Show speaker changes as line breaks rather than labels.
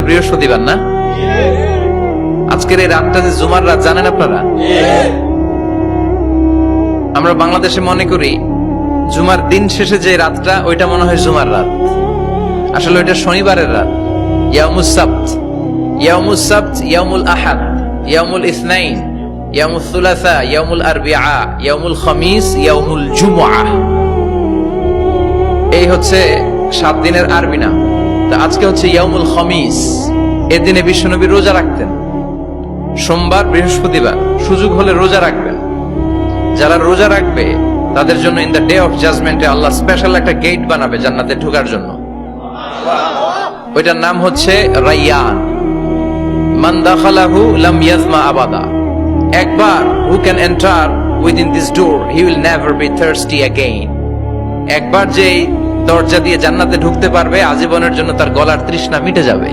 বৃহস্পতিবার না? আজকের এই রাতটা যে জুমার রাত, জানেন আপনারা? আমরা বাংলাদেশে মনে করি জুমার দিন শেষে যে রাতটা, ওইটা মনে হয় জুমার রাত। আসলে ওইটা শনিবারের রাত। ইয়াউমুস সাবত, ইয়াউমুস সাবত, ইয়াউমুল আহাদ, ইয়াউমুল ইসনাইন, ইয়াউমুল সুলাসা, ইয়াউমুল আরবিআ, ইয়াউমুল খামিস, ইয়াউমুল জুমআ। এই হচ্ছে 7 দিনের আরবি নাম। তা আজকে হচ্ছে ইয়াউমুল খামিস। এর দিনে বিশ্বনবী রোজা রাখতেন। সোমবার, বৃহস্পতিবার সুযোগ হলে রোজা রাখবেন। যারা রোজা রাখবে তাদের জন্য ইন দ্য ডে অফ জাজমেন্টে আল্লাহ স্পেশাল একটা গেট বানাবে জান্নাতে ঢোকার জন্য। ওইটার নাম হচ্ছে রাইয়ান। মান দাখালাহু লাম ইয়াজমা আবাদা। একবার who can enter within this door he will never be thirsty again. একবার যে দরজা দিয়ে জান্নাতে ঢুকতে পারবে, আজীবনের জন্য তার গলার তৃষ্ণা মিটে যাবে।